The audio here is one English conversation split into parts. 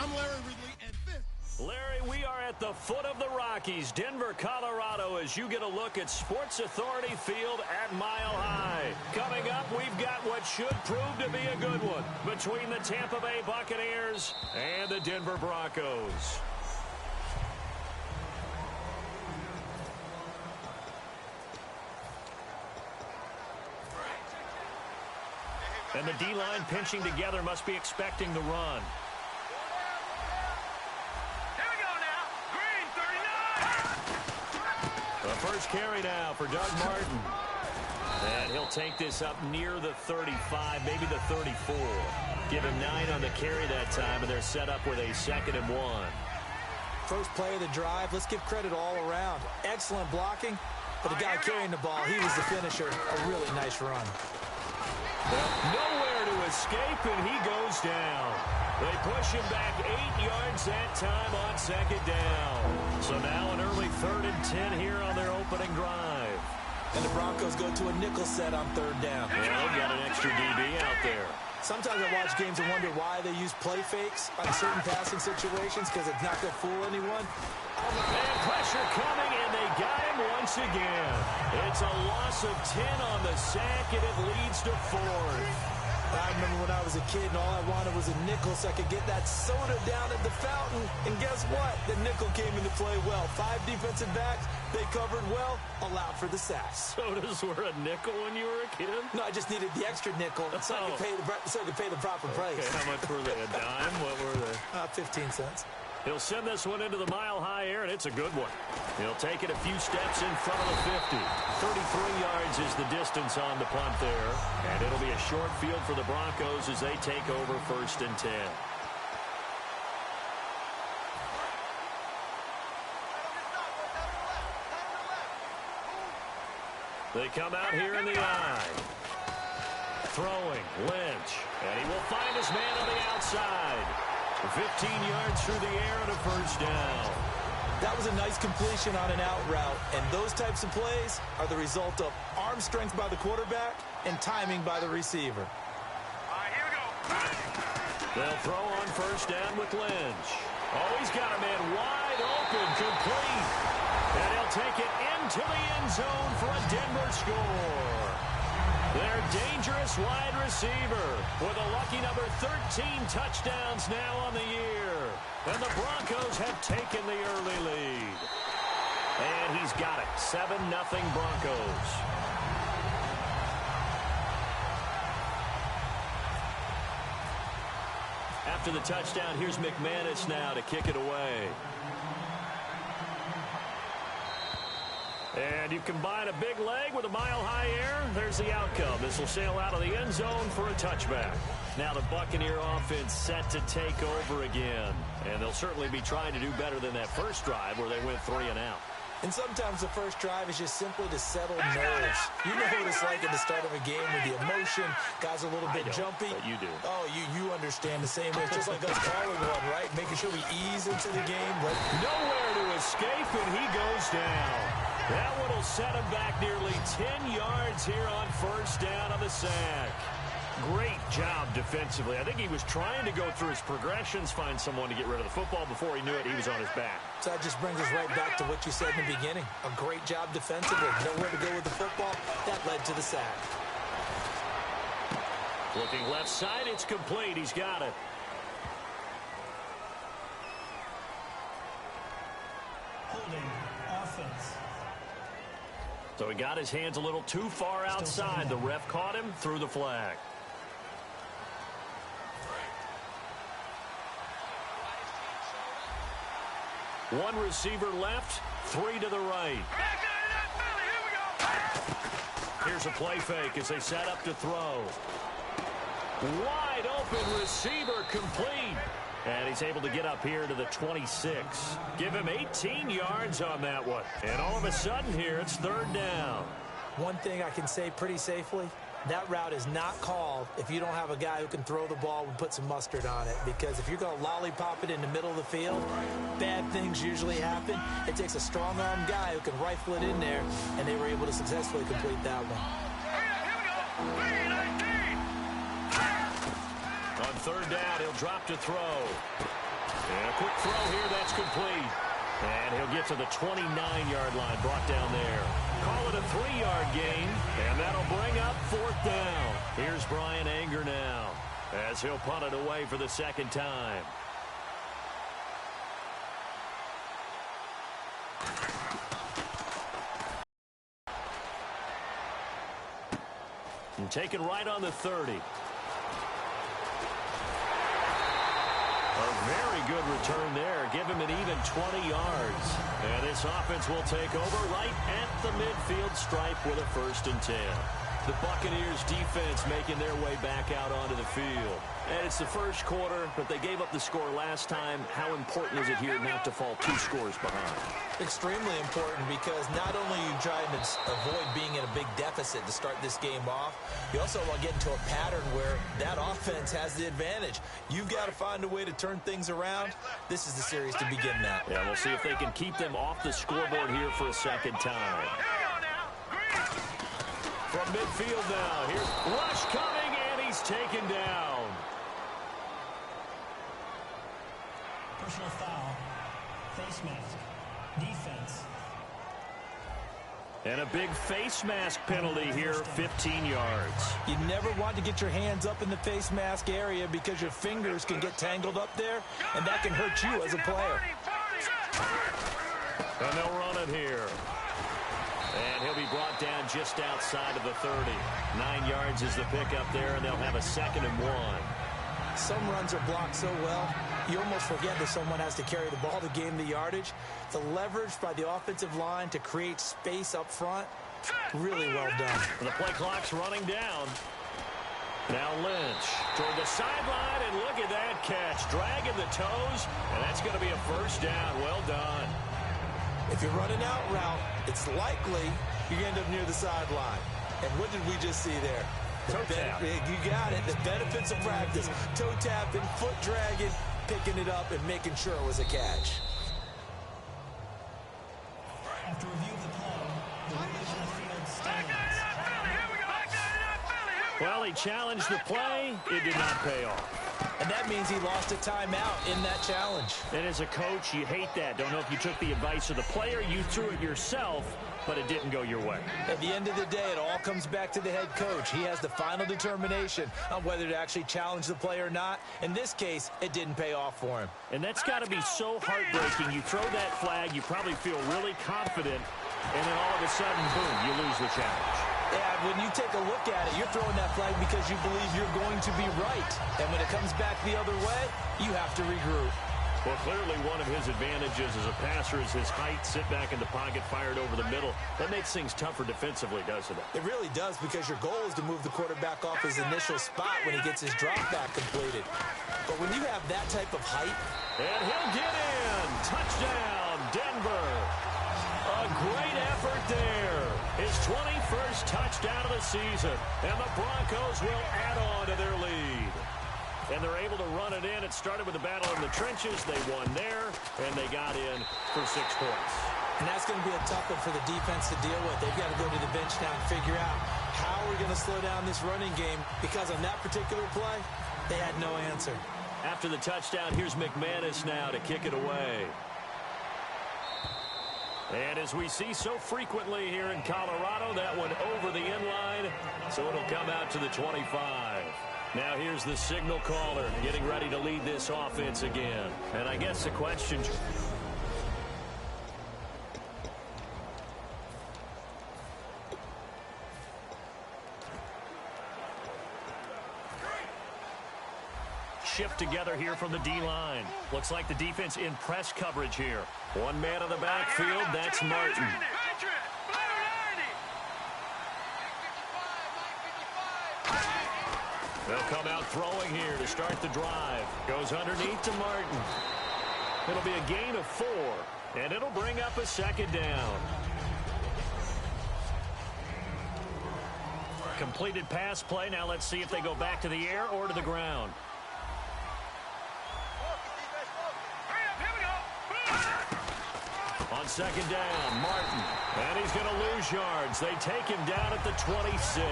I'm Larry Ridley, and this... Larry, we are at the foot of the Rockies, Denver, Colorado, as you get a look at Sports Authority Field at Mile High. Coming up, we've got what should prove to be a good one between the Tampa Bay Buccaneers and the Denver Broncos. And the D-line pinching together must be expecting the run. The first carry now for Doug Martin. And he'll take this up near the 35, maybe the 34. Give him 9 on the carry that time, and they're set up with a 2nd and 1. First play of the drive, let's give credit all around. Excellent blocking, but the guy carrying the ball, he was the finisher. A really nice run. Well, nowhere to escape, and he goes down. They push him back 8 yards that time on 2nd down. So now an early 3rd and 10 here on their opening drive. And the Broncos go to a nickel set on 3rd down. Well, got an extra DB out there. Sometimes I watch games and wonder why they use play fakes on certain passing situations because it's not going to fool anyone. And pressure coming, and they got him once again. It's a loss of 10 on the sack, and it leads to 4th. I remember when I was a kid and all I wanted was a nickel so I could get that soda down at the fountain. And guess what? The nickel came into play well. 5 defensive backs, they covered well, allowed for the sack. Sodas were a nickel when you were a kid? No, I just needed the extra nickel so I could pay the proper price. Okay, how much were they? A dime? What were they? 15 cents. He'll send this one into the mile-high air, and it's a good one. He'll take it a few steps in front of the 50. 33 yards is the distance on the punt there. And it'll be a short field for the Broncos as they take over 1st and 10. They come out here in the eye. Throwing, Lynch. And he will find his man on the outside. 15 yards through the air and a 1st down. That was a nice completion on an out route, and those types of plays are the result of arm strength by the quarterback and timing by the receiver. All right, here we go. They'll throw on 1st down with Lynch. Oh, he's got a man wide open, complete. And he'll take it into the end zone for a Denver score. Their dangerous wide receiver with a lucky number 13 touchdowns now on the year. And the Broncos have taken the early lead. And he's got it. 7-0 Broncos. After the touchdown, here's McManus now to kick it away. And you combine a big leg with a mile-high air, there's the outcome. This will sail out of the end zone for a touchback. Now the Buccaneer offense set to take over again. And they'll certainly be trying to do better than that first drive where they went 3 and out. And sometimes the first drive is just simply to settle nerves. You know what it's like at the start of a game with the emotion. Guys are a little bit jumpy. But you do. Oh, you understand the same way. It's just like us calling one, right? Making sure we ease into the game. Right? Nowhere to escape, and he goes down. That one will set him back nearly 10 yards here on 1st down on the sack. Great job defensively. I think he was trying to go through his progressions, find someone to get rid of the football. Before he knew it, he was on his back. So that just brings us right back to what you said in the beginning. A great job defensively. Nowhere to go with the football. That led to the sack. Looking left side, it's complete. He's got it. Holding offense. So he got his hands a little too far outside. The ref caught him, threw the flag. One receiver left, 3 to the right. Here's a play fake as they set up to throw. Wide open receiver, complete. And he's able to get up here to the 26. Give him 18 yards on that one. And all of a sudden here, it's 3rd down. One thing I can say pretty safely, that route is not called if you don't have a guy who can throw the ball and put some mustard on it. Because if you're going to lollipop it in the middle of the field, bad things usually happen. It takes a strong-arm guy who can rifle it in there, and they were able to successfully complete that one. On 3rd down, he'll drop to throw. And a quick throw here, that's complete. And he'll get to the 29-yard line, brought down there. Call it a 3-yard gain, and that'll bring up 4th down. Here's Brian Anger now, as he'll punt it away for the second time. And taken right on the 30. A very good return there. Give him an even 20 yards. And this offense will take over right at the midfield stripe with a 1st and 10. The Buccaneers defense making their way back out onto the field. And it's the first quarter, but they gave up the score last time. How important is it here not to fall 2 scores behind? Extremely important, because not only are you trying to avoid being in a big deficit to start this game off, you also want to get into a pattern where that offense has the advantage. You've got to find a way to turn things around. This is the series to begin that. Yeah, we'll see if they can keep them off the scoreboard here for a second time. From midfield now, here's Rush coming, and he's taken down. Personal foul. Face mask. Defense. And a big face mask penalty here, 15 yards. You never want to get your hands up in the face mask area, because your fingers can get tangled up there, and that can hurt you as a player. And they'll run it here. And he'll be brought down just outside of the 30. 9 yards is the pickup there, and they'll have a 2nd and 1. Some runs are blocked so well, you almost forget that someone has to carry the ball to gain the yardage. The leverage by the offensive line to create space up front, really well done. The play clock's running down. Now Lynch toward the sideline, and look at that catch. Dragging the toes, and that's going to be a 1st down. Well done. If you're running out route, it's likely you end up near the sideline. And what did we just see there? Toe tap. You got it. The benefits of practice. Toe tapping, foot dragging, picking it up, and making sure it was a catch. After review of the play, the region of field stands. Well, he challenged the play. It did not pay off. And that means he lost a timeout in that challenge. And as a coach, you hate that. Don't know if you took the advice of the player. You threw it yourself, but it didn't go your way. At the end of the day, it all comes back to the head coach. He has the final determination on whether to actually challenge the play or not. In this case, it didn't pay off for him. And that's got to be so heartbreaking. You throw that flag, you probably feel really confident, and then all of a sudden, boom, you lose the challenge. Yeah, when you take a look at it, you're throwing that flag because you believe you're going to be right. And when it comes back the other way, you have to regroup. Well, clearly one of his advantages as a passer is his height. Sit back in the pocket, fired over the middle. That makes things tougher defensively, doesn't it? It really does, because your goal is to move the quarterback off his initial spot when he gets his drop back completed. But when you have that type of height... And he'll get in. Touchdown, Denver. A great effort there. His 21st touchdown of the season. And the Broncos will add on to their lead. And they're able to run it in. It started with a battle in the trenches. They won there, and they got in for 6 points. And that's going to be a tough one for the defense to deal with. They've got to go to the bench now and figure out how we're going to slow down this running game, because on that particular play, they had no answer. After the touchdown, here's McManus now to kick it away. And as we see so frequently here in Colorado, that one over the end line, so it'll come out to the 25. Now here's the signal caller getting ready to lead this offense again. And I guess the question... shift together here from the D-line. Looks like the defense in press coverage here. One man in the backfield, that's Martin. They'll come out throwing here to start the drive. Goes underneath to Martin. It'll be a gain of 4, and it'll bring up a 2nd down. Completed pass play. Now let's see if they go back to the air or to the ground. On 2nd down, Martin. And he's going to lose yards. They take him down at the 26.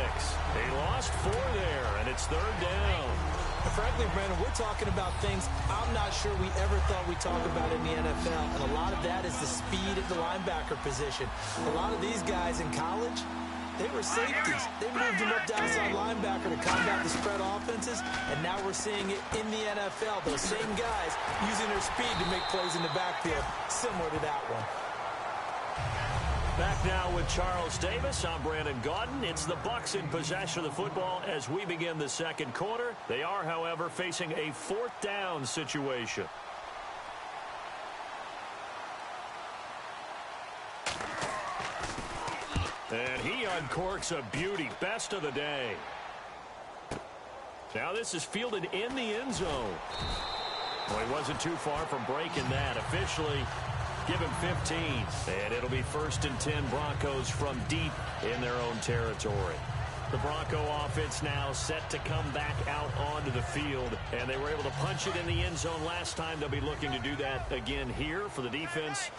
He lost 4 there, and it's 3rd down. And frankly, Brandon, we're talking about things I'm not sure we ever thought we'd talk about in the NFL. And a lot of that is the speed at the linebacker position. A lot of these guys in college, they were safeties. They moved them up to outside linebacker to combat the spread offenses, and now we're seeing it in the NFL. Those same guys using their speed to make plays in the backfield, similar to that one. Back now with Charles Davis. I'm Brandon Gaudin. It's the Bucs in possession of the football as we begin the second quarter. They are, however, facing a fourth down situation. And he uncorks a beauty. Best of the day. Now this is fielded in the end zone. Well, he wasn't too far from breaking that. Officially, give him 15. And it'll be 1st and 10 Broncos from deep in their own territory. The Bronco offense now set to come back out onto the field. And they were able to punch it in the end zone last time. They'll be looking to do that again here for the defense.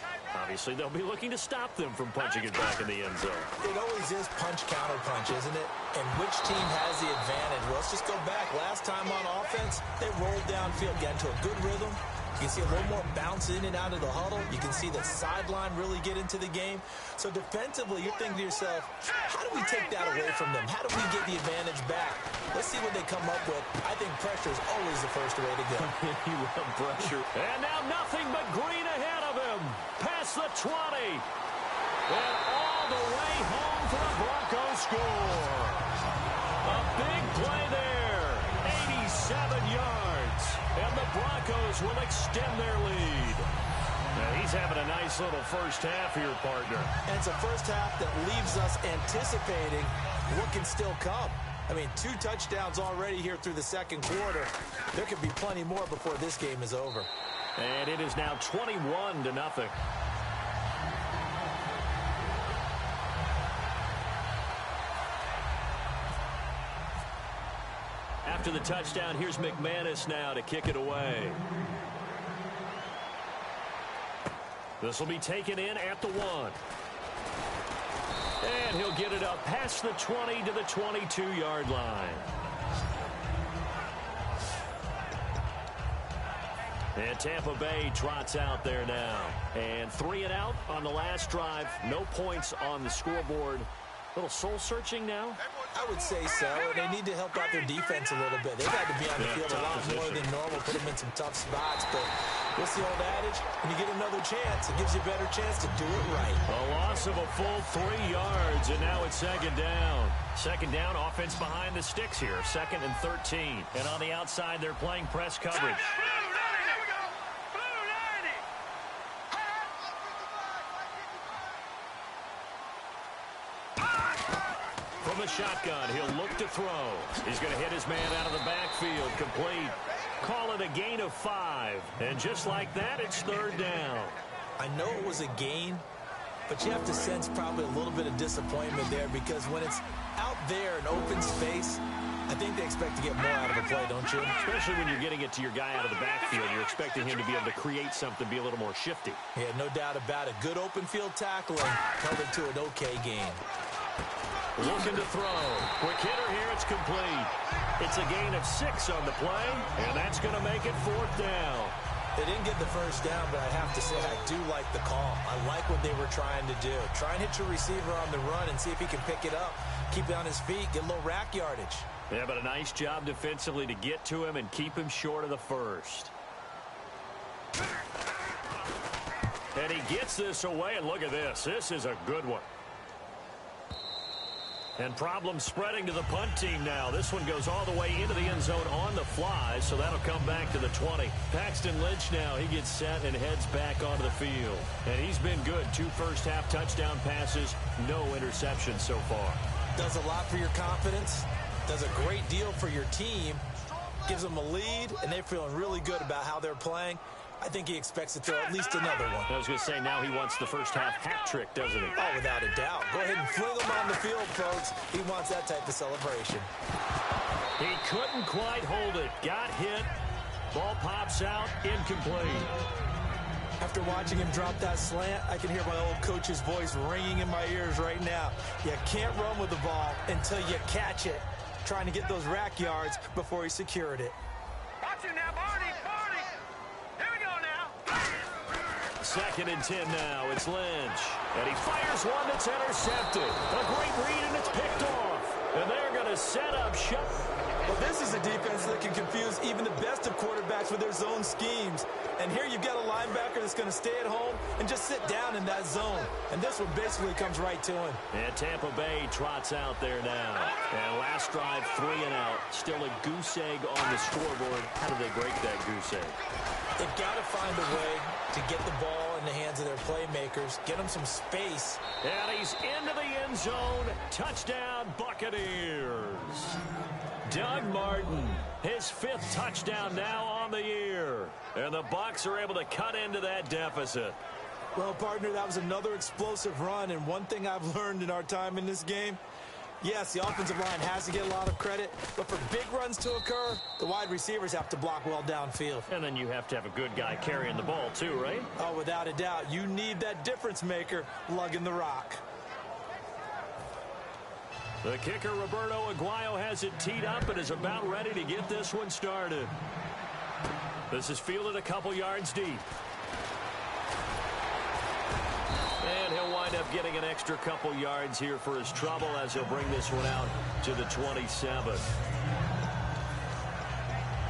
Obviously, they'll be looking to stop them from punching it back in the end zone. It always is punch-counter-punch, isn't it? And which team has the advantage? Well, let's just go back. Last time on offense, they rolled downfield, got into a good rhythm. You can see a little more bounce in and out of the huddle. You can see the sideline really get into the game. So defensively, you're thinking to yourself, how do we take that away from them? How do we get the advantage back? Let's see what they come up with. I think pressure is always the first way to go. You love pressure. And now nothing but green ahead of him. Past the 20. And all the way home for a Broncos score. A big play there. 87 yards. And the Broncos will extend their lead. Now he's having a nice little first half here, partner. And it's a first half that leaves us anticipating what can still come. I mean, 2 touchdowns already here through the second quarter. There could be plenty more before this game is over. And it is now 21-0. After the touchdown, here's McManus now to kick it away. This will be taken in at the 1. And he'll get it up past the 20 to the 22-yard line. And Tampa Bay trots out there now. And 3 and out on the last drive. No points on the scoreboard. A little soul-searching now? I would say so, and they need to help out their defense a little bit. They've had to be on the field a lot more than normal, put them in some tough spots. But what's the old adage? When you get another chance, it gives you a better chance to do it right. A loss of a full 3 yards, and now it's second down. Second down, offense behind the sticks here. 2nd and 13. And on the outside, they're playing press coverage. From the shotgun, he'll look to throw. He's going to hit his man out of the backfield. Complete. Call it a gain of 5. And just like that, it's 3rd down. I know it was a gain, but you have to sense probably a little bit of disappointment there because when it's out there in open space, I think they expect to get more out of the play, don't you? Especially when you're getting it to your guy out of the backfield. You're expecting him to be able to create something, be a little more shifty. Yeah, no doubt about it. Good open field tackling held it to an okay gain. Looking to throw. Quick hitter here. It's complete. It's a gain of 6 on the play, and that's going to make it 4th down. They didn't get the first down, but I have to say I do like the call. I like what they were trying to do. Try and hit your receiver on the run and see if he can pick it up. Keep it on his feet. Get a little rack yardage. Yeah, but a nice job defensively to get to him and keep him short of the first. And he gets this away, and look at this. This is a good one. And problems spreading to the punt team now. This one goes all the way into the end zone on the fly, so that'll come back to the 20. Paxton Lynch now, he gets set and heads back onto the field. And he's been good. 2 first-half touchdown passes, no interceptions so far. Does a lot for your confidence. Does a great deal for your team. Gives them a lead, and they're feeling really good about how they're playing. I think he expects to throw at least another one. I was going to say, now he wants the first-half hat trick, doesn't he? Oh, without a doubt. Go ahead and fling him on the field, folks. He wants that type of celebration. He couldn't quite hold it. Got hit. Ball pops out. Incomplete. After watching him drop that slant, I can hear my old coach's voice ringing in my ears right now. You can't run with the ball until you catch it. Trying to get those rack yards before he secured it. you now, Barney. Here we go now. 2nd and 10 now. It's Lynch. And he fires one that's intercepted. A great read, and it's picked off. And they're going to set up shop. Well, this is a defense that can confuse even the best of quarterbacks with their zone schemes. And here you've got a linebacker that's going to stay at home and just sit down in that zone. And this one basically comes right to him. And Tampa Bay trots out there now. And last drive, 3 and out. Still a goose egg on the scoreboard. How do they break that goose egg? They've got to find a way to get the ball in the hands of their playmakers, get them some space. And he's into the end zone. Touchdown, Buccaneers. Doug Martin, his 5th touchdown now on the year. And the Bucs are able to cut into that deficit. Well, partner, that was another explosive run. And one thing I've learned in our time in this game, yes, the offensive line has to get a lot of credit, but for big runs to occur, the wide receivers have to block well downfield. And then you have to have a good guy carrying the ball too, right? Oh, without a doubt. You need that difference maker lugging the rock. The kicker, Roberto Aguayo, has it teed up and is about ready to get this one started. This is fielded a couple yards deep. And he'll wind up getting an extra couple yards here for his trouble as he'll bring this one out to the 27.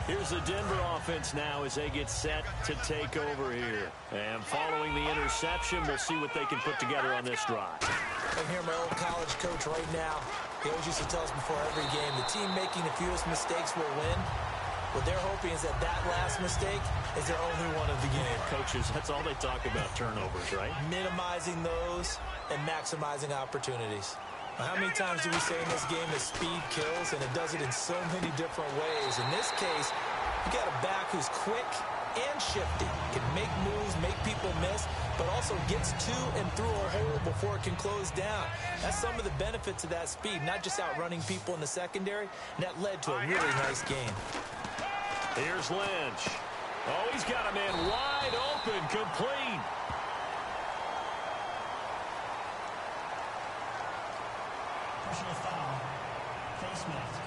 Here's the Denver offense now as they get set to take over here. And following the interception, we'll see what they can put together on this drive. I'm here, my old college coach right now. He always used to tell us before every game, the team making the fewest mistakes will win. What they're hoping is that last mistake is their only one of the game. Coaches, that's all they talk about, turnovers, right? Minimizing those and maximizing opportunities. How many times do we say in this game that speed kills, and it does it in so many different ways? In this case, you got a back who's quick and shifty, can make moves, make people miss, but also gets to and through a hole before it can close down. That's some of the benefits of that speed, not just outrunning people in the secondary, and that led to a really nice game. Here's Lynch. Oh, he's got a man wide open, complete. Personal foul. Face mask.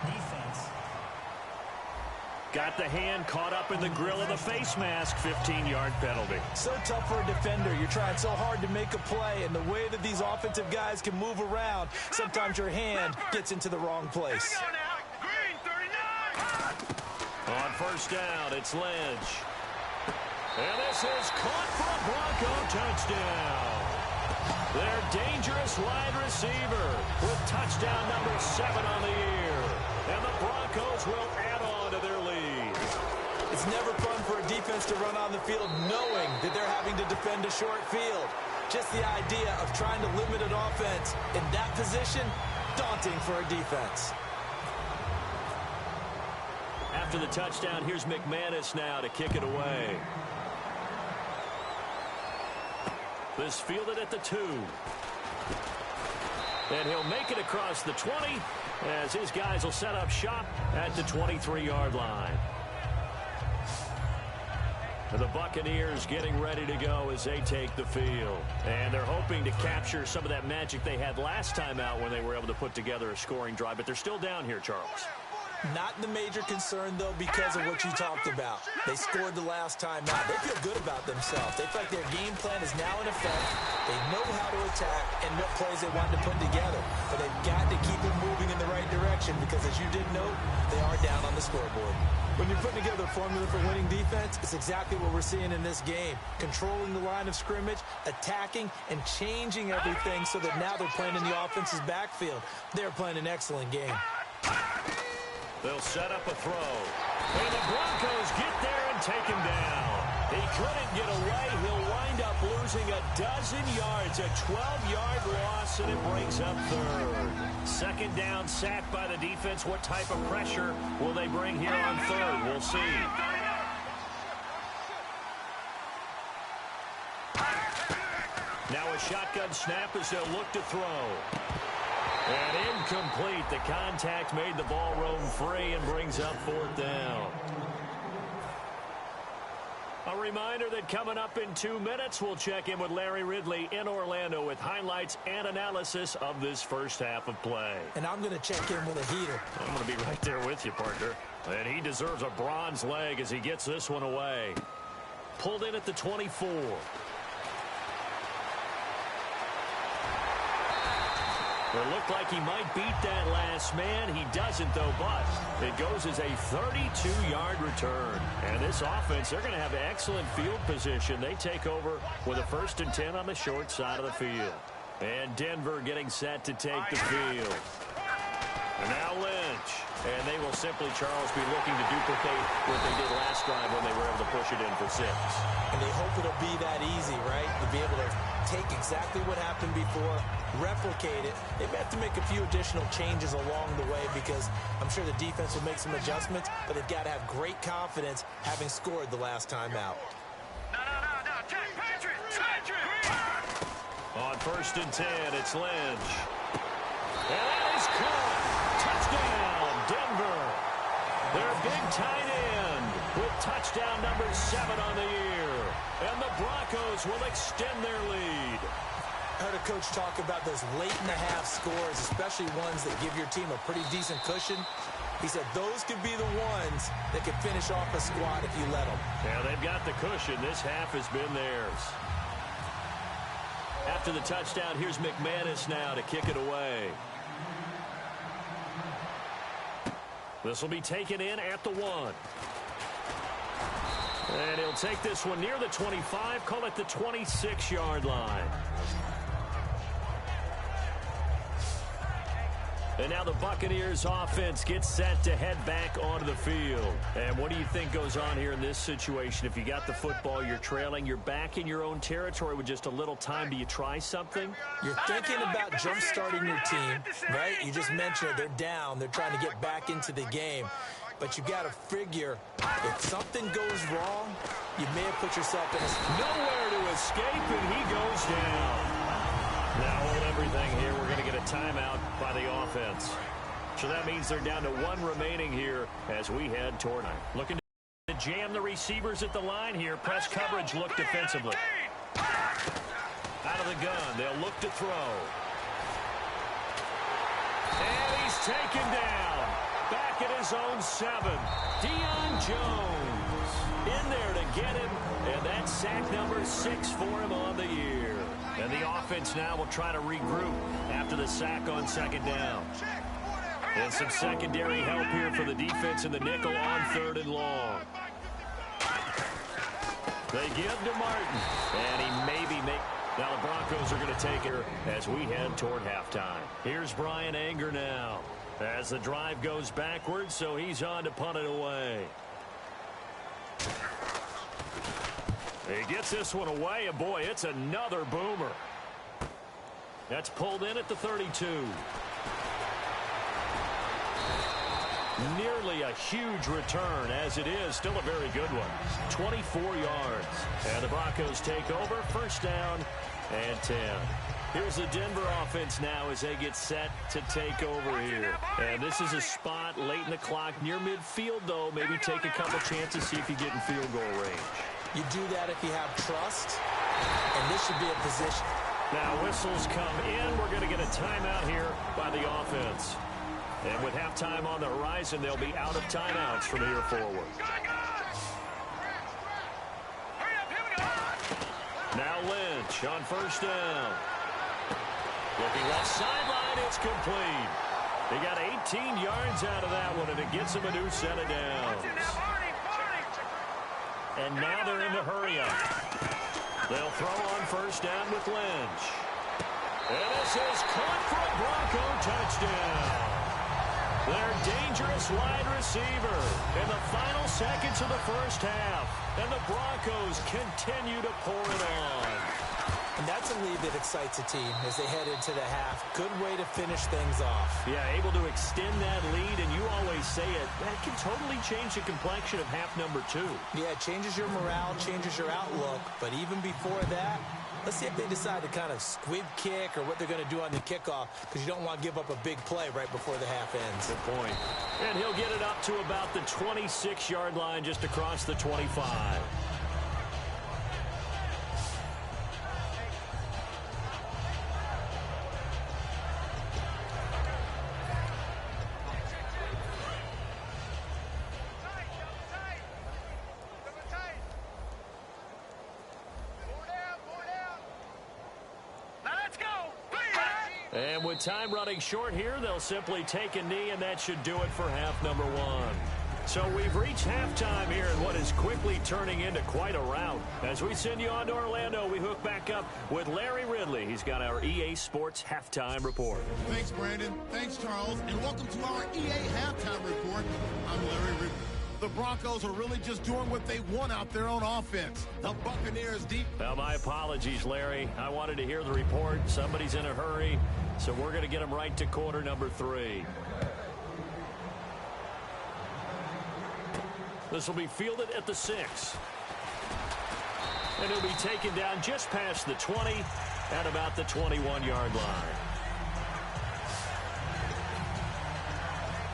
Defense. Got the hand caught up in the grill of the face mask. 15-yard penalty. So tough for a defender. You're trying so hard to make a play, and the way that these offensive guys can move around, sometimes your hand gets into the wrong place. Here we go now. Green, 39. On first down, it's Lynch. And this is caught for a Bronco touchdown. Their dangerous wide receiver with touchdown number 7 on the year. And the Broncos will add on to their lead. It's never fun for a defense to run on the field knowing that they're having to defend a short field. Just the idea of trying to limit an offense in that position, daunting for a defense. After the touchdown, here's McManus now to kick it away. This fielded at the 2. And he'll make it across the 20 as his guys will set up shop at the 23-yard line. The Buccaneers getting ready to go as they take the field. And they're hoping to capture some of that magic they had last time out when they were able to put together a scoring drive. But they're still down here, Charles. Not the major concern, though, because of what you talked about. They scored the last time out. They feel good about themselves. They feel like their game plan is now in effect. They know how to attack and what plays they want to put together. But they've got to keep it moving in the right direction because, as you did note, they are down on the scoreboard. When you're putting together a formula for winning defense, it's exactly what we're seeing in this game. Controlling the line of scrimmage, attacking, and changing everything so that now they're playing in the offense's backfield. They're playing an excellent game. They'll set up a throw. And the Broncos get there and take him down. He couldn't get away. He'll wind up losing a dozen yards, a 12-yard loss, and it brings up 3rd. 2nd down, sacked by the defense. What type of pressure will they bring here on 3rd? We'll see. Now a shotgun snap as they'll look to throw. And incomplete. The contact made the ball roam free and brings up 4th down. A reminder that coming up in 2 minutes, we'll check in with Larry Ridley in Orlando with highlights and analysis of this first half of play. And I'm going to check in with a heater. I'm going to be right there with you, partner. And he deserves a bronze leg as he gets this one away. Pulled in at the 24. It looked like he might beat that last man. He doesn't, though, but it goes as a 32-yard return. And this offense, they're going to have excellent field position. They take over with a 1st and 10 on the short side of the field. And Denver getting set to take the field. And now Lynch. And they will simply, Charles, be looking to duplicate what they did last drive when they were able to push it in for 6. And they hope it'll be that easy, right? To be able to take exactly what happened before, replicate it. They may have to make a few additional changes along the way because I'm sure the defense will make some adjustments, but they've got to have great confidence having scored the last time out. No. Check, Patriots! On 1st and 10, it's Lynch. And that is caught. Touchdown, Denver. Their big tight end with touchdown number 7 on the year. And the Broncos will extend their lead. I heard a coach talk about those late-in-the-half scores, especially ones that give your team a pretty decent cushion. He said those could be the ones that could finish off a squad if you let them. Yeah, they've got the cushion. This half has been theirs. After the touchdown, here's McManus now to kick it away. This will be taken in at the 1. And he'll take this one near the 25, call it the 26-yard line. And now the Buccaneers offense gets set to head back onto the field. And what do you think goes on here in this situation? If you got the football, you're trailing, you're back in your own territory with just a little time. Do you try something? You're thinking about jump-starting your team, right? You just mentioned it. They're down. They're trying to get back into the game. But you got to figure if something goes wrong, you may have put yourself in a... Nowhere to escape, and he goes down. Now hold everything here. We're going to get a timeout by the offense. So that means they're down to 1 remaining here as we head toward it. Looking to jam the receivers at the line here. Press coverage look defensively. Out of the gun. They'll look to throw. And he's taken down. Back at his own 7. Deion Jones in there to get him. And that's sack number 6 for him on the year. And the offense now will try to regroup after the sack on 2nd down. And some secondary help here for the defense in the nickel on 3rd and long. They give to Martin. And he maybe make... Now the Broncos are going to take it as we head toward halftime. Here's Brian Anger now as the drive goes backwards, so he's on to punt it away. He gets this one away, and boy, it's another boomer. That's pulled in at the 32. Nearly a huge return, as it is still a very good one. 24 yards. And the Broncos take over, 1st down and 10. Here's the Denver offense now as they get set to take over here. And this is a spot late in the clock near midfield, though. Maybe take a couple chances, see if you get in field goal range. You do that if you have trust, and this should be a position. Now whistles come in. We're going to get a timeout here by the offense. And with halftime on the horizon, they'll be out of timeouts from here forward. Now Lynch on 1st down. Looking left sideline, it's complete. They got 18 yards out of that one, and it gets them a new set of downs. And now they're in the hurry-up. They'll throw on 1st down with Lynch. And this is caught for a Bronco touchdown. Their dangerous wide receiver in the final seconds of the first half. And the Broncos continue to pour it on. And that's a lead that excites a team as they head into the half. Good way to finish things off. Yeah, able to extend that lead, and you always say it, that can totally change the complexion of half number 2. Yeah, it changes your morale, changes your outlook. But even before that, let's see if they decide to kind of squib kick or what they're going to do on the kickoff, because you don't want to give up a big play right before the half ends. Good point. And he'll get it up to about the 26-yard line just across the 25. And with time running short here, they'll simply take a knee, and that should do it for half number one. So we've reached halftime here in what is quickly turning into quite a rout. As we send you on to Orlando, we hook back up with Larry Ridley. He's got our EA Sports Halftime Report. Thanks, Brandon. Thanks, Charles. And welcome to our EA Halftime Report. I'm Larry Ridley. The Broncos are really just doing what they want out there on offense. The Buccaneers deep. Well, my apologies, Larry. I wanted to hear the report. Somebody's in a hurry, so we're going to get them right to quarter number 3. This will be fielded at the 6. And he'll be taken down just past the 20 at about the 21-yard line.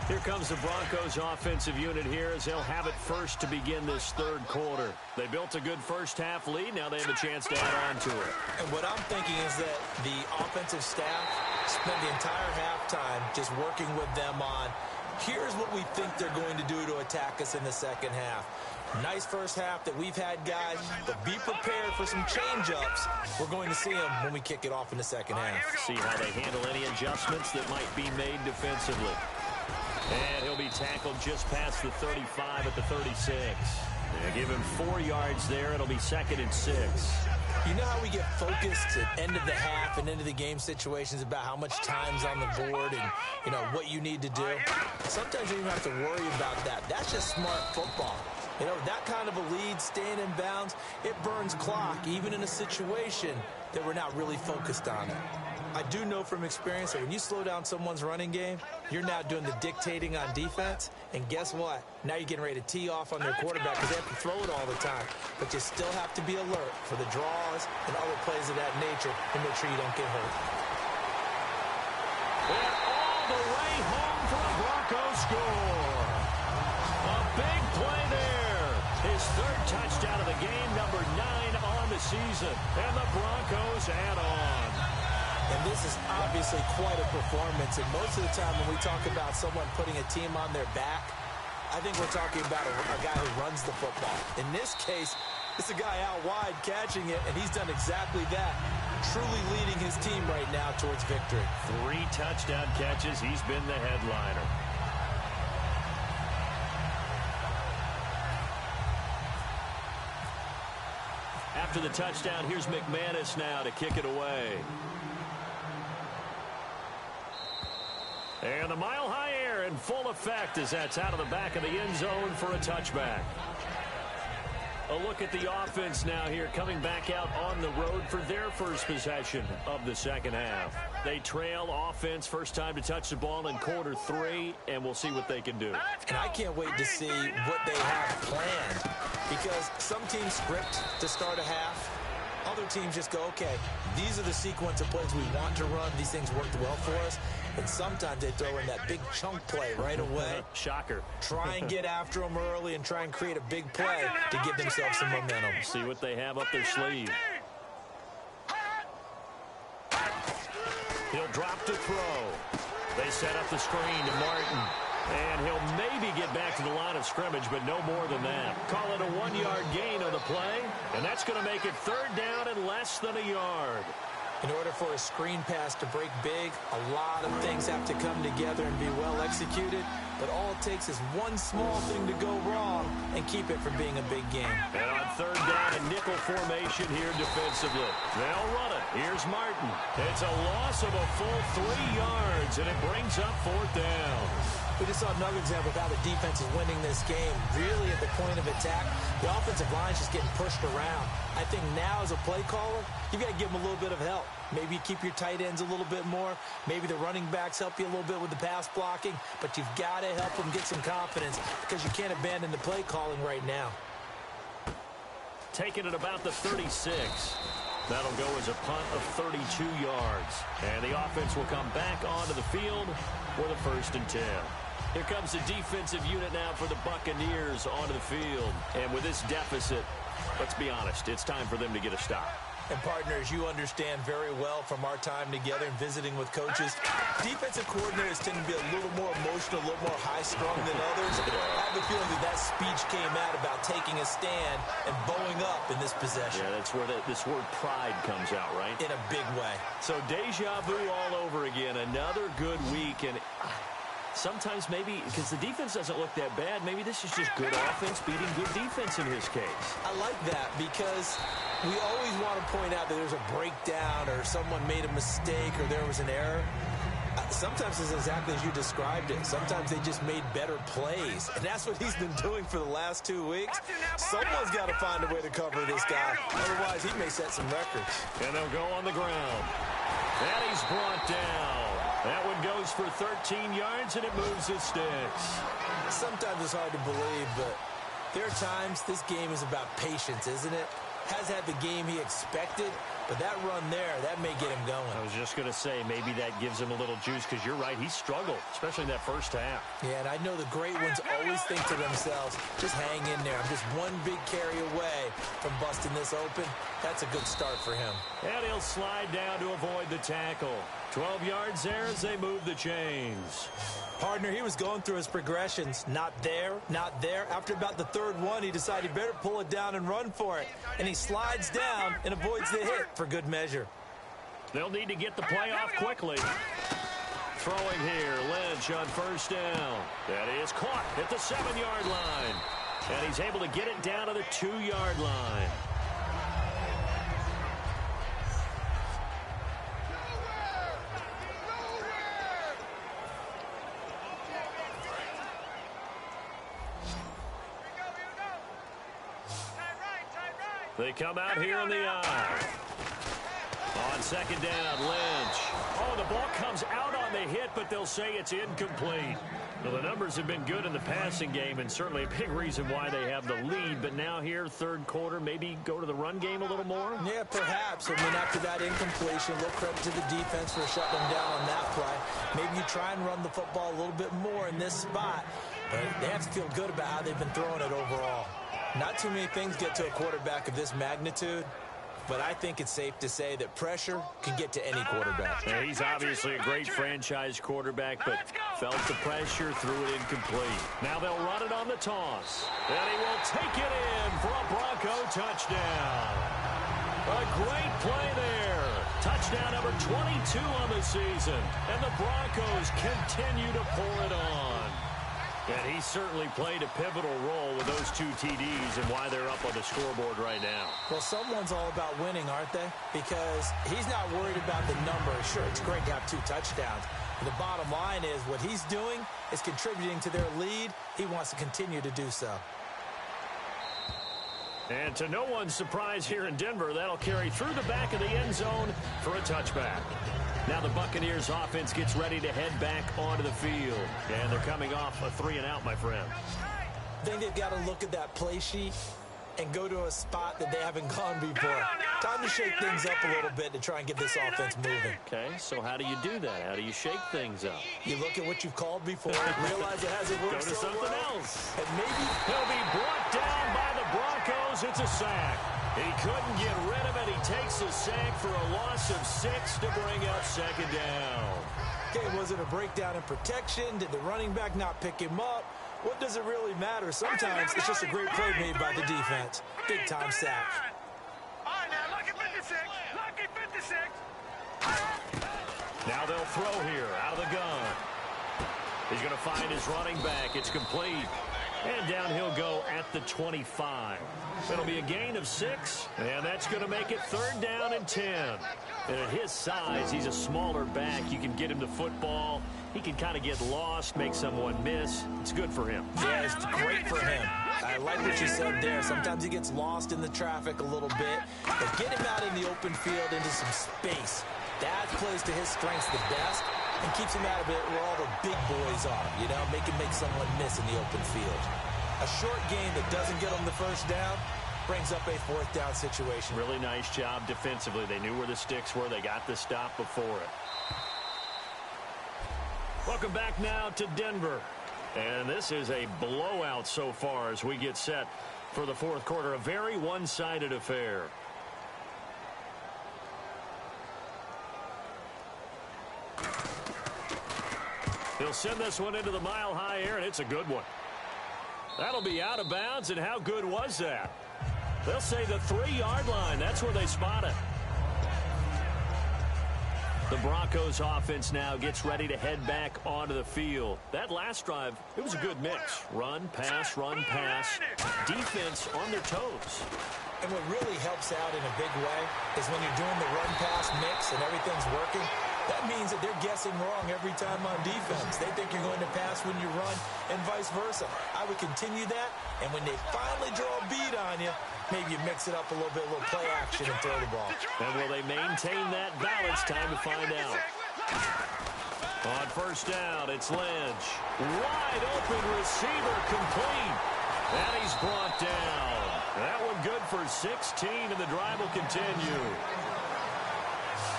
Here comes the Broncos offensive unit here as they'll have it first to begin this third quarter. They built a good first half lead. Now they have a chance to add on to it. And what I'm thinking is that the offensive staff spent the entire halftime just working with them on, here's what we think they're going to do to attack us in the second half. Nice first half that we've had, guys, but be prepared for some change-ups. We're going to see them when we kick it off in the second half. See how they handle any adjustments that might be made defensively. And he'll be tackled just past the 35 at the 36. They give him 4 yards there. It'll be 2nd and 6. You know how we get focused at end of the half and into the game situations about how much time's on the board and, you know, what you need to do? Sometimes you don't even have to worry about that. That's just smart football. You know, that kind of a lead, staying in bounds, it burns clock, even in a situation that we're not really focused on it. I do know from experience that when you slow down someone's running game, you're now doing the dictating on defense. And guess what? Now you're getting ready to tee off on their quarterback because they have to throw it all the time. But you still have to be alert for the draws and other plays of that nature and make sure you don't get hurt. And all the way home for a Broncos score. A big play there. His 3rd touchdown of the game, number 9 on the season. And the Broncos add on. And this is obviously quite a performance. And most of the time when we talk about someone putting a team on their back, I think we're talking about a guy who runs the football. In this case, it's a guy out wide catching it, and he's done exactly that, truly leading his team right now towards victory. 3 touchdown catches. He's been the headliner. After the touchdown, here's McManus now to kick it away. And the mile-high air in full effect as that's out of the back of the end zone for a touchback. A look at the offense now here, coming back out on the road for their first possession of the second half. They trail offense, first time to touch the ball in quarter 3, and we'll see what they can do. And I can't wait to see what they have planned, because some teams script to start a half. Other teams just go, okay, these are the sequence of plays we want to run. These things worked well for us. And sometimes they throw in that big chunk play right away. Shocker. Try and get after them early and try and create a big play to give themselves some momentum. See what they have up their sleeve. He'll drop to throw. They set up the screen to Martin. And he'll maybe get back to the line of scrimmage, but no more than that. Call it a 1-yard gain on the play, and that's going to make it 3rd down and less than a yard. In order for a screen pass to break big, a lot of things have to come together and be well executed. But all it takes is one small thing to go wrong and keep it from being a big game. And on 3rd down and nickel formation here defensively. They'll run it. Here's Martin. It's a loss of a full 3 yards, and it brings up 4th down. We just saw another example of how the defense is winning this game. Really at the point of attack, the offensive line is just getting pushed around. I think now as a play caller, you've got to give them a little bit of help. Maybe you keep your tight ends a little bit more. Maybe the running backs help you a little bit with the pass blocking. But you've got to help them get some confidence because you can't abandon the play calling right now. Taking it about the 36. That'll go as a punt of 32 yards. And the offense will come back onto the field for the 1st and 10. Here comes the defensive unit now for the Buccaneers onto the field. And with this deficit, let's be honest, it's time for them to get a stop. And, partners, you understand very well from our time together and visiting with coaches, defensive coordinators tend to be a little more emotional, a little more high-strung than others. I have a feeling that speech came out about taking a stand and bowing up in this possession. Yeah, that's where this word pride comes out, right? In a big way. So deja vu all over again. Another good week. And sometimes maybe, because the defense doesn't look that bad, maybe this is just good offense beating good defense in his case. I like that because we always want to point out that there's a breakdown or someone made a mistake or there was an error. Sometimes it's exactly as you described it. Sometimes they just made better plays. And that's what he's been doing for the last 2 weeks. Someone's got to find a way to cover this guy. Otherwise, he may set some records. And they'll go on the ground. And he's brought down. That one goes for 13 yards, and it moves the sticks. Sometimes it's hard to believe, but there are times this game is about patience, isn't it? Has had the game he expected, but that run there, that may get him going. I was just going to say, maybe that gives him a little juice, because you're right, he struggled, especially in that first half. Yeah, and I know the great ones always think to themselves, just hang in there. I'm just one big carry away from busting this open. That's a good start for him. And he'll slide down to avoid the tackle. 12 yards there as they move the chains. Partner, he was going through his progressions. Not there, not there. After about the third one, he decided he better pull it down and run for it. And he slides down and avoids the hit for good measure. They'll need to get the play off quickly. Throwing here, Lynch on first down. That is caught at the 7-yard line. And he's able to get it down to the 2-yard line. They come out here in the eye. On second down, Lynch. Oh, the ball comes out on the hit, but they'll say it's incomplete. Well, the numbers have been good in the passing game, and certainly a big reason why they have the lead. But now here, third quarter, maybe go to the run game a little more? Yeah, perhaps. I mean, after that incompletion, a little credit to the defense for shutting them down on that play. Maybe you try and run the football a little bit more in this spot. But they have to feel good about how they've been throwing it overall. Not too many things get to a quarterback of this magnitude, but I think it's safe to say that pressure can get to any quarterback. Yeah, he's obviously a great franchise quarterback, but felt the pressure, threw it incomplete. Now they'll run it on the toss. And he will take it in for a Bronco touchdown. A great play there. Touchdown number 22 on the season. And the Broncos continue to pour it on. And he certainly played a pivotal role with those 2 TDs and why they're up on the scoreboard right now. Well, someone's all about winning, aren't they? Because he's not worried about the number. Sure, it's great to have 2 touchdowns. But the bottom line is what he's doing is contributing to their lead. He wants to continue to do so. And to no one's surprise here in Denver, that'll carry through the back of the end zone for a touchback. Now the Buccaneers offense gets ready to head back onto the field. And they're coming off a 3-and-out, my friend. I think they've got to look at that play sheet and go to a spot that they haven't gone before. Time to shake things up a little bit to try and get this offense moving. Okay, so how do you do that? How do you shake things up? You look at what you've called before, realize it hasn't worked. Go to something else. And maybe he'll be brought down by the Broncos. It's a sack. He couldn't get rid of it. He takes the sack for a loss of 6 to bring up second down. Okay, was it a breakdown in protection? Did the running back not pick him up? What does it really matter? Sometimes it's just a great play made by the defense. Big-time sack. All right, now, lucky 56. Lucky 56. Now they'll throw here out of the gun. He's going to find his running back. It's complete. And down he'll go at the 25. It'll be a gain of 6, and that's going to make it 3rd down and 10. And at his size, he's a smaller back. You can get him the football. He can kind of get lost, make someone miss. It's good for him. Yeah, it's great for him. I like what you said there. Sometimes he gets lost in the traffic a little bit. But get him out in the open field into some space. That plays to his strengths the best and keeps him out of it where all the big boys are, you know, make someone miss in the open field. A short gain that doesn't get him the first down brings up a 4th down situation. Really nice job defensively. They knew where the sticks were. They got the stop before it. Welcome back now to Denver. And this is a blowout so far as we get set for the 4th quarter. A very one-sided affair. He'll send this one into the mile-high air, and it's a good one. That'll be out of bounds, and how good was that? They'll say the 3-yard line. That's where they spot it. The Broncos offense now gets ready to head back onto the field. That last drive, it was a good mix. Run, pass, defense on their toes. And what really helps out in a big way is when you're doing the run-pass mix and everything's working, that means that they're guessing wrong every time on defense. They think you're going to pass when you run and vice versa. I would continue that, and when they finally draw a beat on you, maybe you mix it up a little bit, a little play action and throw the ball. And will they maintain that balance? Time to find out. On first down, it's Lynch. Wide open receiver complete. And he's brought down. That one good for 16, and the drive will continue.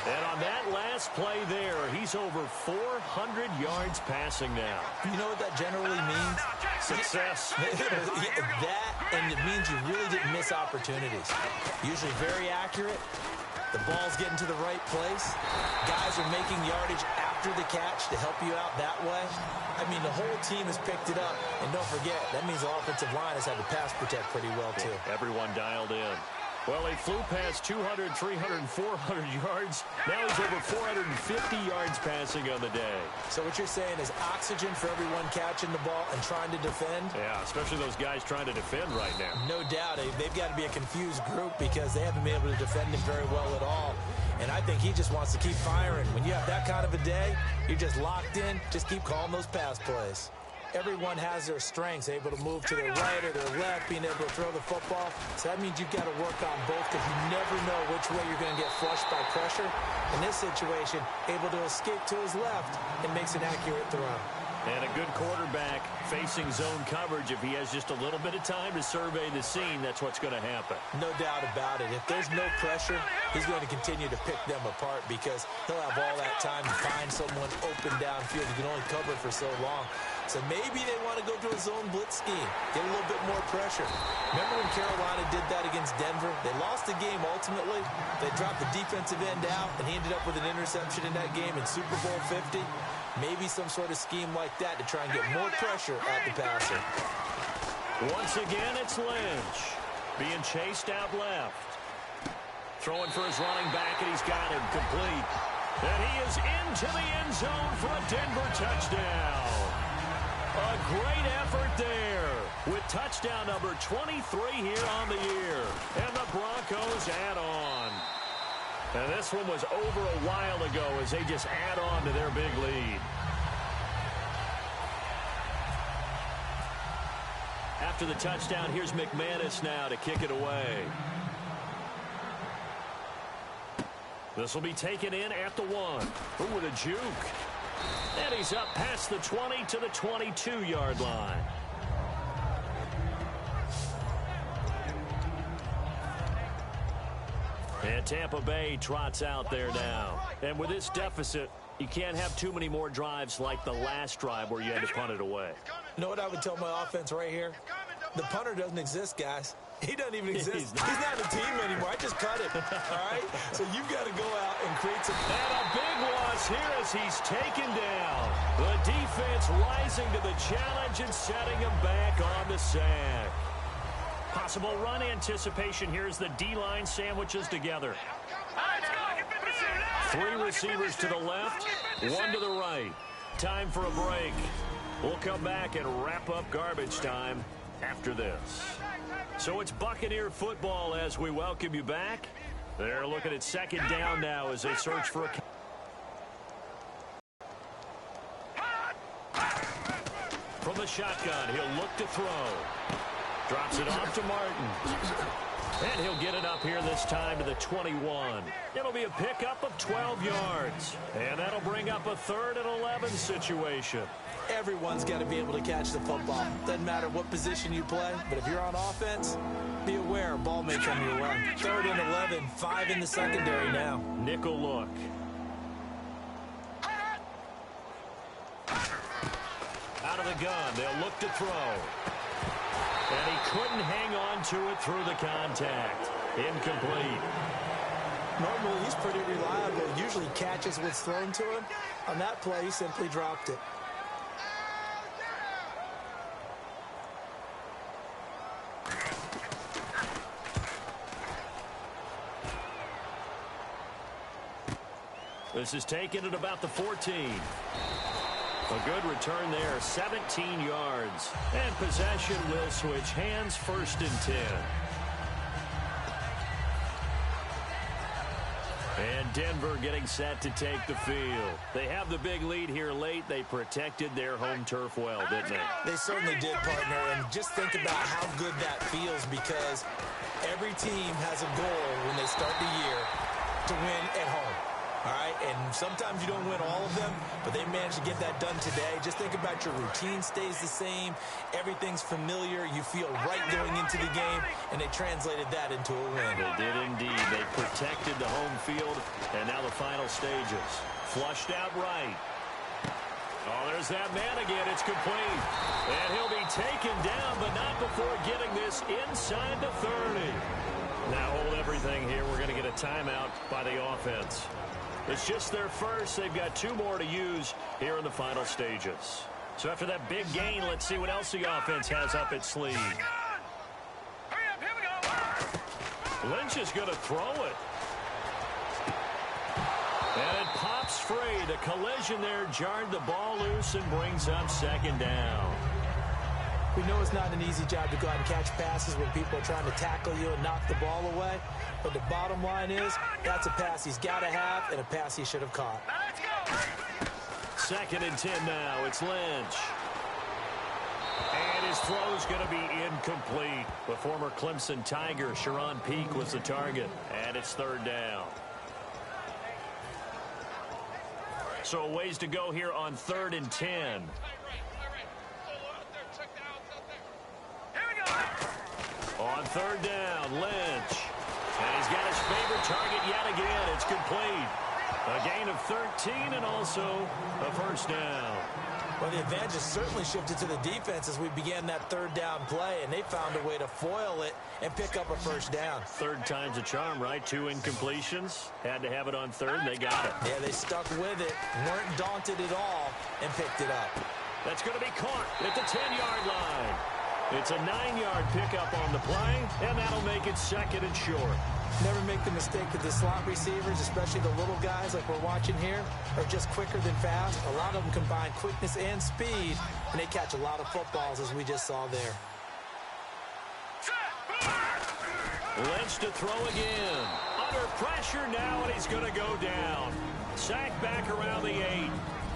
And on that last play there, he's over 400 yards passing now. You know what that generally means? Success. That, and it means you really didn't miss opportunities. Usually very accurate. The ball's getting to the right place. Guys are making yardage after the catch to help you out that way. I mean, the whole team has picked it up. And don't forget, that means the offensive line has had to pass protect pretty well, too. Everyone dialed in. Well, he flew past 200, 300, 400 yards. Now he's over 450 yards passing on the day. So what you're saying is oxygen for everyone catching the ball and trying to defend? Yeah, especially those guys trying to defend right now. No doubt. They've got to be a confused group because they haven't been able to defend him very well at all. And I think he just wants to keep firing. When you have that kind of a day, you're just locked in. Just keep calling those pass plays. Everyone has their strengths, able to move to their right or their left, being able to throw the football. So that means you've got to work on both because you never know which way you're going to get flushed by pressure. In this situation, able to escape to his left and makes an accurate throw. And a good quarterback facing zone coverage. If he has just a little bit of time to survey the scene, that's what's going to happen. No doubt about it. If there's no pressure, he's going to continue to pick them apart because he'll have all that time to find someone open downfield. He can only cover for so long. So maybe they want to go to a zone blitz scheme, get a little bit more pressure. Remember when Carolina did that against Denver? They lost the game ultimately. They dropped the defensive end out, and he ended up with an interception in that game in Super Bowl 50. Maybe some sort of scheme like that to try and get more pressure at the passer. Once again, it's Lynch being chased out left. Throwing for his running back, and he's got him complete. And he is into the end zone for a Denver touchdown. A great effort there with touchdown number 23 here on the year. And the Broncos add on. And this one was over a while ago as they just add on to their big lead. After the touchdown, here's McManus now to kick it away. This will be taken in at the 1. Ooh, with a juke. And he's up past the 20 to the 22-yard line. And Tampa Bay trots out there now. And with this deficit, you can't have too many more drives like the last drive where you had to punt it away. You know what I would tell my offense right here? The punter doesn't exist, guys. He doesn't even exist. He's not a team anymore. I just cut him. All right? So you've got to go out and create some... And a big loss here as he's taken down. The defense rising to the challenge and setting him back on the sack. Possible run anticipation here as the D-line sandwiches together. 3 receivers to the left, 1 to the right. Time for a break. We'll come back and wrap up garbage time after this. So it's Buccaneer football as we welcome you back. They're looking at second down now as they search for a... From the shotgun, he'll look to throw. Drops it off to Martin. And he'll get it up here this time to the 21. It'll be a pickup of 12 yards. And that'll bring up a 3rd and 11 situation. Everyone's got to be able to catch the football. Doesn't matter what position you play, but if you're on offense, be aware a ball may come your way. 3rd and 11, 5 in the secondary now. Nickel look. Out of the gun, they'll look to throw. And he couldn't hang on to it through the contact. Incomplete. Normally, he's pretty reliable. Usually catches what's thrown to him. On that play, he simply dropped it. This is taken at about the 14. A good return there, 17 yards. And possession will switch hands, 1st and 10. And Denver getting set to take the field. They have the big lead here late. They protected their home turf well, didn't they? They certainly did, partner. And just think about how good that feels, because every team has a goal when they start the year to win at home. All right, and sometimes you don't win all of them, but they managed to get that done today. Just think about your routine stays the same. Everything's familiar. You feel right going into the game, and they translated that into a win. They did indeed. They protected the home field, and now the final stages. Flushed out right. Oh, there's that man again. It's complete. And he'll be taken down, but not before getting this inside the 30. Now hold everything here. We're going to get a timeout by the offense. It's just their first. They've got 2 more to use here in the final stages. So after that big gain, let's see what else the offense has up its sleeve. Lynch is going to throw it. And it pops free. The collision there jarred the ball loose and brings up 2nd down. We know it's not an easy job to go out and catch passes when people are trying to tackle you and knock the ball away. But the bottom line is, that's a pass he's got to have and a pass he should have caught. 2nd and 10 now. It's Lynch. And his throw is going to be incomplete. The former Clemson Tiger, Sharon Peak, was the target. And it's 3rd down. So a ways to go here on 3rd and 10. On 3rd down, Lynch. And he's got his favorite target yet again. It's complete. A gain of 13 and also a 1st down. Well, the advantage has certainly shifted to the defense as we began that 3rd down play, and they found a way to foil it and pick up a 1st down. 3rd time's a charm, right? 2 incompletions. Had to have it on 3rd, and they got it. Yeah, they stuck with it, weren't daunted at all, and picked it up. That's going to be caught at the 10-yard line. It's a 9-yard pickup on the play, and that'll make it 2nd and short. Never make the mistake that the slot receivers, especially the little guys like we're watching here, are just quicker than fast. A lot of them combine quickness and speed, and they catch a lot of footballs, as we just saw there. Lynch to throw again. Under pressure now, and he's going to go down. Sacked back around the 8.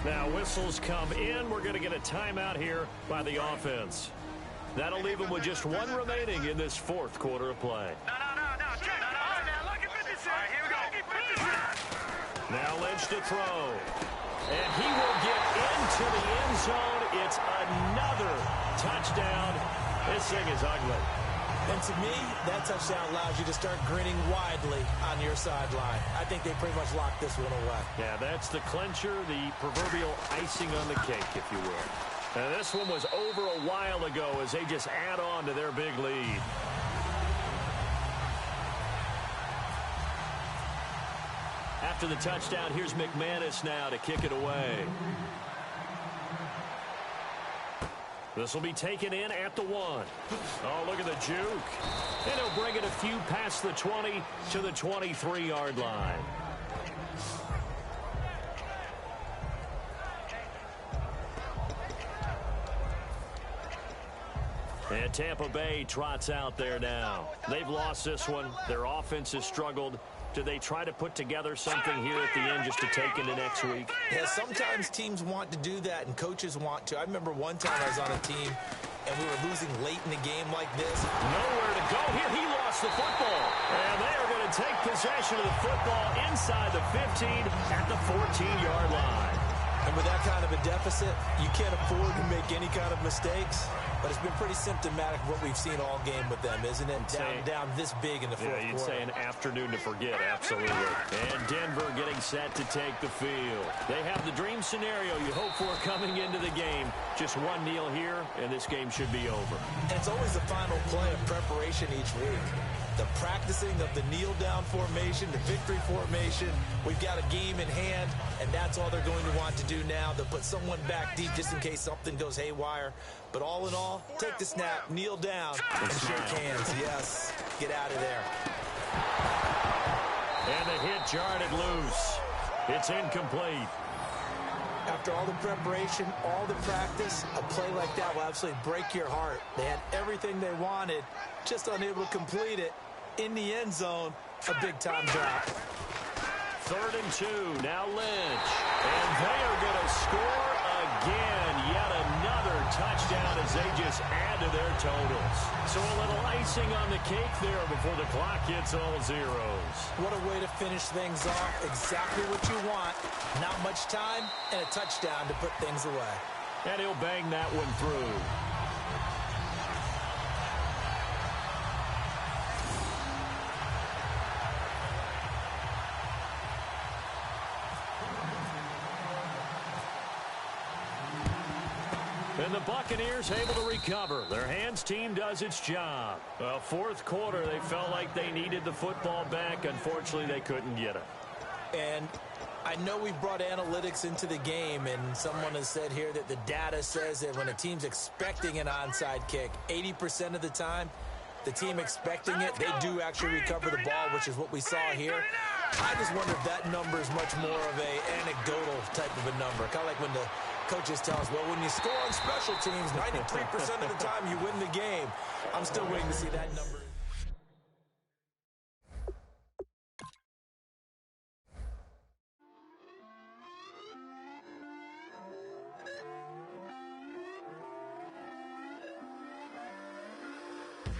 Now whistles come in. We're going to get a timeout here by the offense. That'll leave them with just 1 remaining in this 4th quarter of play. Now Lynch to throw. And he will get into the end zone. It's another touchdown. This thing is ugly. And to me, that touchdown allows you to start grinning widely on your sideline. I think they pretty much locked this one away. Yeah, that's the clincher, the proverbial icing on the cake, if you will. And this one was over a while ago as they just add on to their big lead. After the touchdown, here's McManus now to kick it away. This will be taken in at the 1. Oh, look at the juke. And he'll bring it a few past the 20 to the 23-yard line. And Tampa Bay trots out there now. They've lost this one. Their offense has struggled. Do they try to put together something here at the end just to take into next week? Yeah, sometimes teams want to do that and coaches want to. I remember one time I was on a team and we were losing late in the game like this. Nowhere to go here. He lost the football. And they are going to take possession of the football inside the 15 at the 14-yard line. And with that kind of a deficit, you can't afford to make any kind of mistakes. But it's been pretty symptomatic of what we've seen all game with them, isn't it? Down this big in the 4th quarter. Yeah, you'd say an afternoon to forget, absolutely. And Denver getting set to take the field. They have the dream scenario you hope for coming into the game. Just 1 kneel here, and this game should be over. And it's always the final play of preparation each week. The practicing of the kneel-down formation, the victory formation. We've got a game in hand, and that's all they're going to want to do now. They'll put someone back deep just in case something goes haywire. But all in all, take the snap, kneel down, and shake hands. Yes, get out of there. And the hit jarred it loose. It's incomplete. After all the preparation, all the practice, a play like that will absolutely break your heart. They had everything they wanted, just unable to complete it. In the end zone, a big-time drop. 3rd and 2, now Lynch. And they are going to score again. Yet another touchdown as they just add to their totals. So a little icing on the cake there before the clock hits all zeros. What a way to finish things off. Exactly what you want. Not much time and a touchdown to put things away. And he'll bang that one through. And the Buccaneers able to recover. Their hands team does its job. Well, 4th quarter, they felt like they needed the football back. Unfortunately, they couldn't get it. And I know we've brought analytics into the game, and someone has said here that the data says that when a team's expecting an onside kick, 80% of the time, the team expecting it, they do actually recover the ball, which is what we saw here. I just wonder if that number is much more of a anecdotal type of a number. Kind of like when the coaches tell us, well, when you score on special teams, 93% of the time you win the game. I'm still waiting to see that number.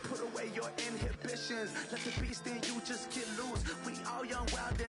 Put away your inhibitions. Let the beast in you just get loose. We all young, wild, and